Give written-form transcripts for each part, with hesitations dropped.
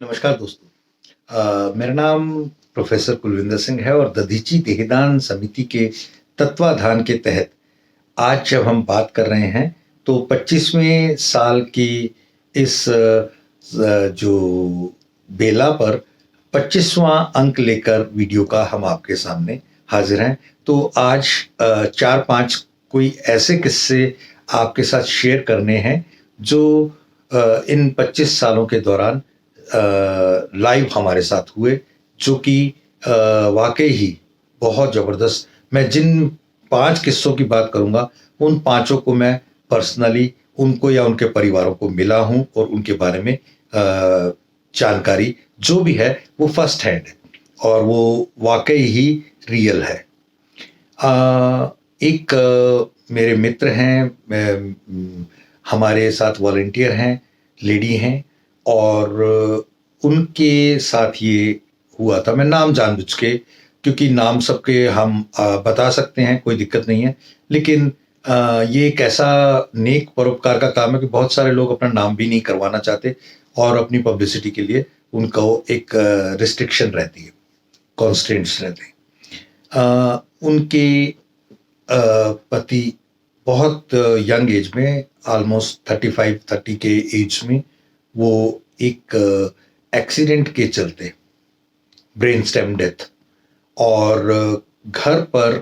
नमस्कार दोस्तों। मेरा नाम प्रोफेसर कुलविंदर सिंह है और दधीची देहदान समिति के तत्वाधान के तहत आज जब हम बात कर रहे हैं तो 25वें साल की इस जो बेला पर 25वां अंक लेकर वीडियो का हम आपके सामने हाजिर हैं। तो आज 4-5 कोई ऐसे किस्से आपके साथ शेयर करने हैं जो इन 25 सालों के दौरान लाइव हमारे साथ हुए, जो कि वाकई ही बहुत ज़बरदस्त। मैं जिन 5 किस्सों की बात करूँगा उन पांचों को मैं पर्सनली उनको या उनके परिवारों को मिला हूं और उनके बारे में जानकारी जो भी है वो फर्स्ट हैंड है और वो वाकई ही रियल है। एक मेरे मित्र हैं, हमारे साथ वॉलंटियर हैं, लेडी हैं और उनके साथ ये हुआ था। मैं नाम जानबूझ के, क्योंकि नाम सबके हम बता सकते हैं, कोई दिक्कत नहीं है, लेकिन ये एक ऐसा नेक परोपकार का काम है कि बहुत सारे लोग अपना नाम भी नहीं करवाना चाहते और अपनी पब्लिसिटी के लिए उनको एक रिस्ट्रिक्शन रहती है, कॉन्स्टेंट्स रहते हैं। उनके पति बहुत यंग एज में, ऑलमोस्ट 35-30 के एज में, वो एक एक्सीडेंट के चलते ब्रेन स्टेम डेथ और घर पर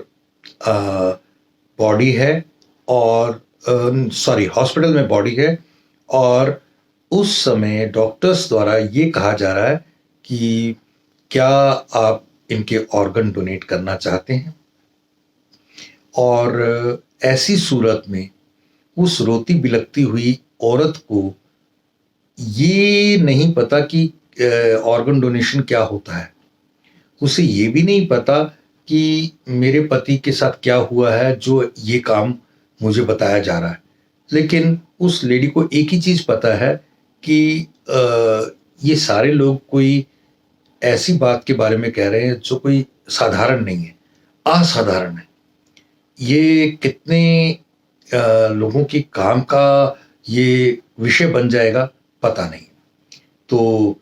बॉडी है और हॉस्पिटल में बॉडी है और उस समय डॉक्टर्स द्वारा ये कहा जा रहा है कि क्या आप इनके ऑर्गन डोनेट करना चाहते हैं। और ऐसी सूरत में उस रोती बिलखती हुई औरत को ये नहीं पता कि ऑर्गन डोनेशन क्या होता है, उसे ये भी नहीं पता कि मेरे पति के साथ क्या हुआ है जो ये काम मुझे बताया जा रहा है। लेकिन उस लेडी को एक ही चीज़ पता है कि ये सारे लोग कोई ऐसी बात के बारे में कह रहे हैं जो कोई साधारण नहीं है, असाधारण है। ये कितने लोगों की काम का ये विषय बन जाएगा पता नहीं। तो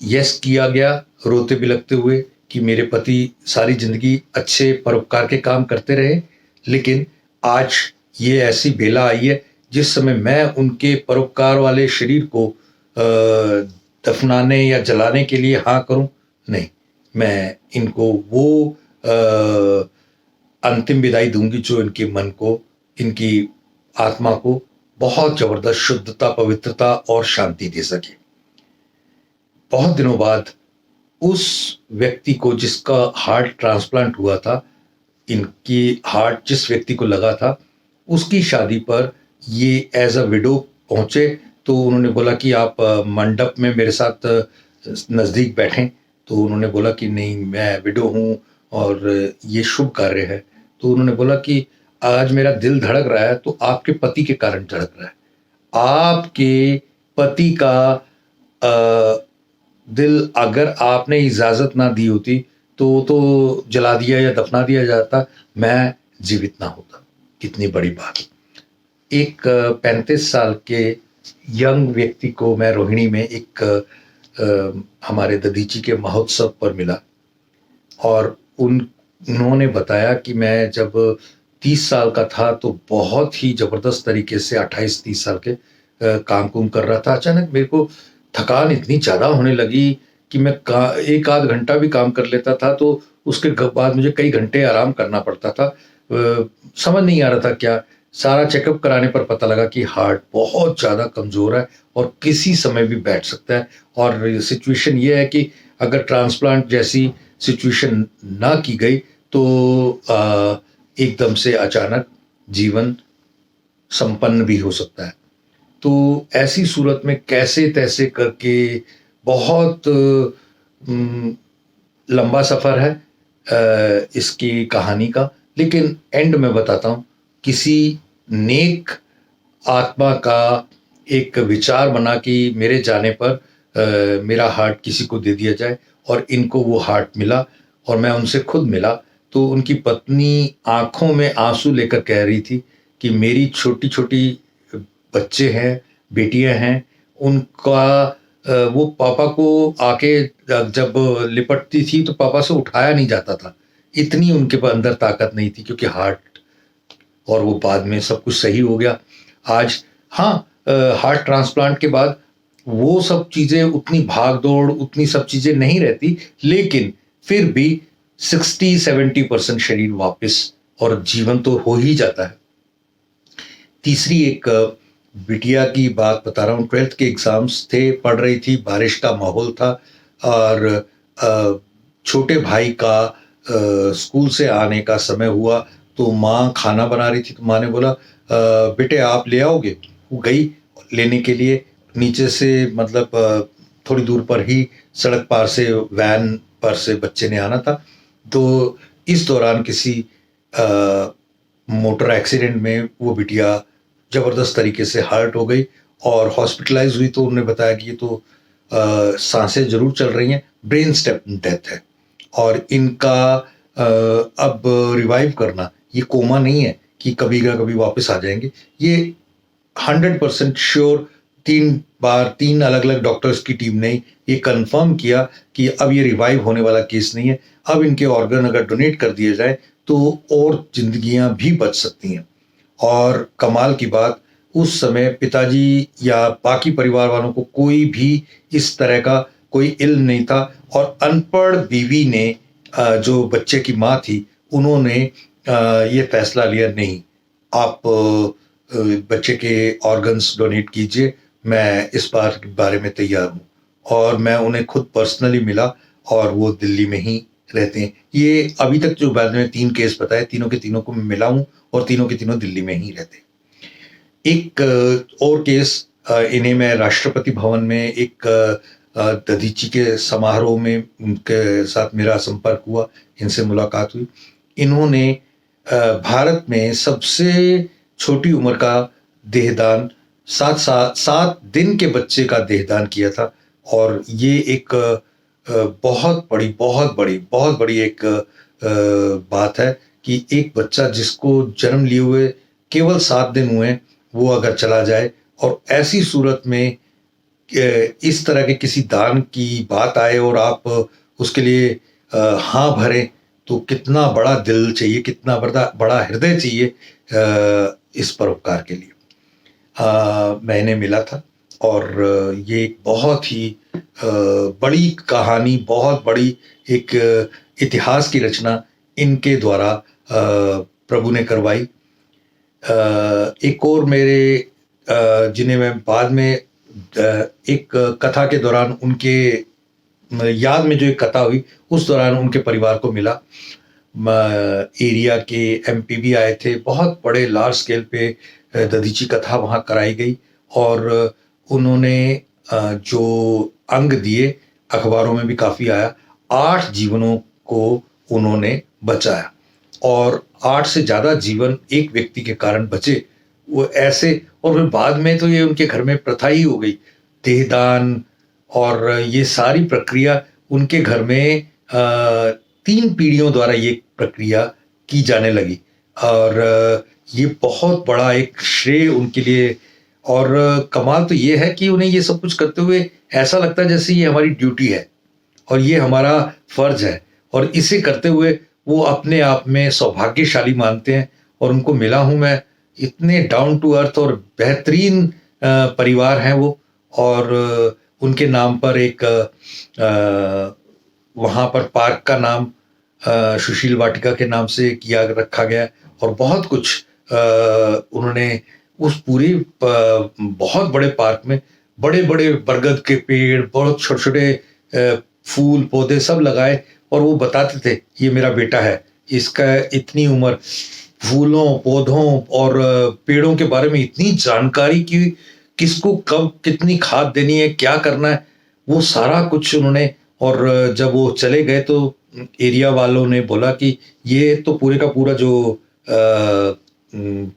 यस किया गया रोते बिलखते हुए कि मेरे पति सारी जिंदगी अच्छे परोपकार के काम करते रहे, लेकिन आज ये ऐसी बेला आई है जिस समय मैं उनके परोपकार वाले शरीर को दफनाने या जलाने के लिए हाँ करूं, नहीं, मैं इनको वो अंतिम विदाई दूंगी जो इनके मन को, इनकी आत्मा को बहुत जबरदस्त शुद्धता, पवित्रता और शांति दे सके। बहुत दिनों बाद उस व्यक्ति को जिसका हार्ट ट्रांसप्लांट हुआ था, इनकी हार्ट जिस व्यक्ति को लगा था, उसकी शादी पर ये एज अ विडो पहुंचे। तो उन्होंने बोला कि आप मंडप में मेरे साथ नज़दीक बैठें। तो उन्होंने बोला कि नहीं, मैं विडो हूं और ये शुभ कार्य है। तो उन्होंने बोला कि आज मेरा दिल धड़क रहा है तो आपके पति के कारण धड़क रहा है। आपके पति का दिल अगर आपने इजाज़त ना दी होती तो जला दिया या दफना दिया जाता, मैं जीवित ना होता। कितनी बड़ी बात। एक 35 साल के यंग व्यक्ति को मैं रोहिणी में एक हमारे दधीची के महोत्सव पर मिला और उन्होंने बताया कि मैं जब 30 साल का था तो बहुत ही ज़बरदस्त तरीके से 28-30 साल के काम कुम कर रहा था। अचानक मेरे को थकान इतनी ज़्यादा होने लगी कि मैं एक आध घंटा भी काम कर लेता था तो उसके बाद मुझे कई घंटे आराम करना पड़ता था। समझ नहीं आ रहा था क्या। सारा चेकअप कराने पर पता लगा कि हार्ट बहुत ज़्यादा कमज़ोर है और किसी समय भी बैठ सकता है। और सिचुएशन ये है कि अगर ट्रांसप्लांट जैसी सिचुएशन ना की गई तो एकदम से अचानक जीवन संपन्न भी हो सकता है। तो ऐसी सूरत में कैसे तैसे करके बहुत लंबा सफ़र है इसकी कहानी का, लेकिन एंड में बताता हूँ। किसी नेक आत्मा का एक विचार बना कि मेरे जाने पर मेरा हार्ट किसी को दे दिया जाए और इनको वो हार्ट मिला और मैं उनसे खुद मिला। तो उनकी पत्नी आंखों में आंसू लेकर कह रही थी कि मेरी छोटी छोटी बच्चे हैं, बेटियां हैं, उनका वो पापा को आके जब लिपटती थी तो पापा से उठाया नहीं जाता था, इतनी उनके अंदर ताकत नहीं थी, क्योंकि हार्ट, और वो बाद में सब कुछ सही हो गया आज। हाँ, हार्ट ट्रांसप्लांट के बाद वो सब चीज़ें, उतनी भाग दौड़, उतनी सब चीज़ें नहीं रहती, लेकिन फिर भी 60-70% शरीर वापस और जीवन तो हो ही जाता है। तीसरी एक बिटिया की बात बता रहा हूँ। 12th के एग्ज़ाम्स थे, पढ़ रही थी, बारिश का माहौल था, और छोटे भाई का स्कूल से आने का समय हुआ, तो माँ खाना बना रही थी, तो माँ ने बोला, बेटे आप ले आओगे? वो गई लेने के लिए, नीचे से मतलब थोड़ी दूर पर ही सड़क पार से, वैन पर से बच्चे ने आना था। तो इस दौरान किसी मोटर एक्सीडेंट में वो बिटिया ज़बरदस्त तरीके से हर्ट हो गई और हॉस्पिटलाइज हुई, तो उन्होंने बताया कि ये तो सांसें ज़रूर चल रही हैं, ब्रेन स्टेम डेथ है, और इनका अब रिवाइव करना, ये कोमा नहीं है कि कभी का कभी वापस आ जाएंगे, ये 100% श्योर। 3 अलग अलग डॉक्टर्स की टीम ने ये कंफर्म किया कि अब ये रिवाइव होने वाला केस नहीं है। अब इनके ऑर्गन अगर डोनेट कर दिए जाए तो और जिंदगियां भी बच सकती हैं। और कमाल की बात, उस समय पिताजी या बाकी परिवार वालों को कोई भी इस तरह का कोई इल्म नहीं था, और अनपढ़ बीवी ने, जो बच्चे की माँ थी, उन्होंने ये फैसला लिया, नहीं, आप बच्चे के ऑर्गन्स डोनेट कीजिए, मैं इस बारे में तैयार हूँ। और मैं उन्हें खुद पर्सनली मिला, और वो दिल्ली में ही रहते हैं। ये अभी तक जो बाद में 3 केस बताए, तीनों के तीनों को मैं मिला हूँ, और तीनों के तीनों दिल्ली में ही रहते हैं। एक और केस, इन्हें मैं राष्ट्रपति भवन में एक दधीची के समारोह में उनके साथ मेरा संपर्क हुआ, इनसे मुलाकात हुई। इन्होंने भारत में सबसे छोटी उम्र का देहदान, 7 दिन के बच्चे का देहदान किया था। और ये एक बहुत बड़ी एक बात है कि एक बच्चा जिसको जन्म लिए हुए केवल 7 दिन हुए, वो अगर चला जाए, और ऐसी सूरत में इस तरह के किसी दान की बात आए और आप उसके लिए हाँ भरें, तो कितना बड़ा दिल चाहिए, कितना बड़ा हृदय चाहिए इस परोपकार के लिए। मैंने मिला था, और ये एक बहुत ही बड़ी कहानी, बहुत बड़ी एक इतिहास की रचना इनके द्वारा प्रभु ने करवाई। एक और मेरे जिन्हें मैं बाद में एक कथा के दौरान, उनके याद में जो एक कथा हुई, उस दौरान उनके परिवार को मिला। एरिया के एमपी भी आए थे, बहुत बड़े लार्ज स्केल पे दधीची कथा वहाँ कराई गई, और उन्होंने जो अंग दिए, अखबारों में भी काफ़ी आया, 8 जीवनों को उन्होंने बचाया, और 8 से ज़्यादा जीवन एक व्यक्ति के कारण बचे। वो ऐसे, और फिर बाद में तो ये उनके घर में प्रथा ही हो गई, देहदान, और ये सारी प्रक्रिया उनके घर में 3 पीढ़ियों द्वारा ये प्रक्रिया की जाने लगी, और ये बहुत बड़ा एक श्रेय उनके लिए। और कमाल तो ये है कि उन्हें ये सब कुछ करते हुए ऐसा लगता है जैसे ये हमारी ड्यूटी है और ये हमारा फर्ज है, और इसे करते हुए वो अपने आप में सौभाग्यशाली मानते हैं। और उनको मिला हूँ मैं, इतने डाउन टू अर्थ और बेहतरीन परिवार हैं वो। और उनके नाम पर एक वहाँ पर पार्क का नाम सुशील वाटिका के नाम से किया रखा गया, और बहुत कुछ उन्होंने उस पूरी बहुत बड़े पार्क में बड़े बड़े बरगद के पेड़, बहुत छोटे छोटे फूल पौधे सब लगाए, और वो बताते थे ये मेरा बेटा है, इसका इतनी उम्र, फूलों पौधों और पेड़ों के बारे में इतनी जानकारी की, किसको कब कितनी खाद देनी है, क्या करना है, वो सारा कुछ उन्होंने। और जब वो चले गए तो एरिया वालों ने बोला कि ये तो पूरे का पूरा जो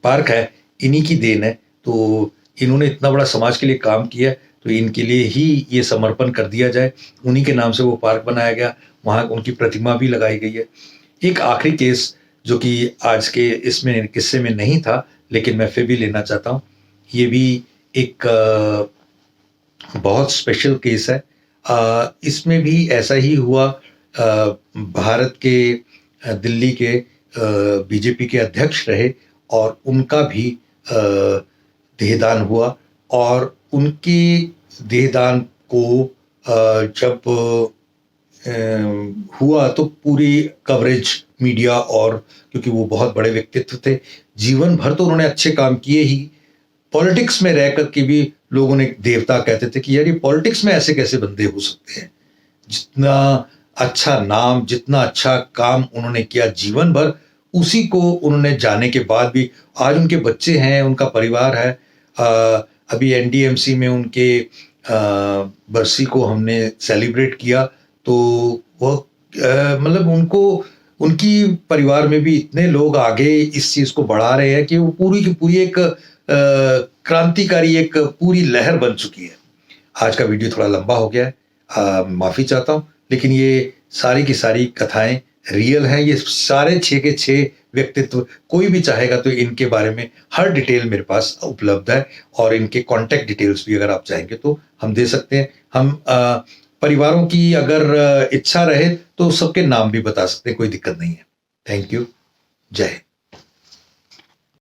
पार्क है इन्हीं की देन है, तो इन्होंने इतना बड़ा समाज के लिए काम किया, तो इनके लिए ही ये समर्पण कर दिया जाए। उन्हीं के नाम से वो पार्क बनाया गया, वहाँ उनकी प्रतिमा भी लगाई गई है। एक आखिरी केस जो कि आज के इसमें किस्से में नहीं था, लेकिन मैं फिर भी लेना चाहता हूँ। ये भी एक बहुत स्पेशल केस है। इसमें भी ऐसा ही हुआ। भारत के दिल्ली के बीजेपी के अध्यक्ष रहे और उनका भी देहदान हुआ, और उनके देहदान को जब हुआ तो पूरी कवरेज मीडिया, और क्योंकि वो बहुत बड़े व्यक्तित्व थे, जीवन भर तो उन्होंने अच्छे काम किए ही, पॉलिटिक्स में रह कर के भी लोगों ने देवता कहते थे कि यार ये पॉलिटिक्स में ऐसे कैसे बंदे हो सकते हैं। जितना अच्छा नाम, जितना अच्छा काम उन्होंने किया जीवन भर, उसी को उन्होंने जाने के बाद भी आज उनके बच्चे हैं, उनका परिवार है। अभी एनडीएमसी में उनके बरसी को हमने सेलिब्रेट किया, तो वह मतलब उनको, उनकी परिवार में भी इतने लोग आगे इस चीज को बढ़ा रहे हैं कि वो पूरी की पूरी एक क्रांतिकारी एक पूरी लहर बन चुकी है। आज का वीडियो थोड़ा लंबा हो गया है, माफी चाहता हूँ, लेकिन ये सारी की सारी कथाएं रियल हैं। ये सारे 6 के 6 व्यक्तित्व, कोई भी चाहेगा तो इनके बारे में हर डिटेल मेरे पास उपलब्ध है, और इनके कॉन्टैक्ट डिटेल्स भी अगर आप चाहेंगे तो हम दे सकते हैं। हम परिवारों की अगर इच्छा रहे तो सबके नाम भी बता सकते हैं, कोई दिक्कत नहीं है। Thank you. जय हिंद।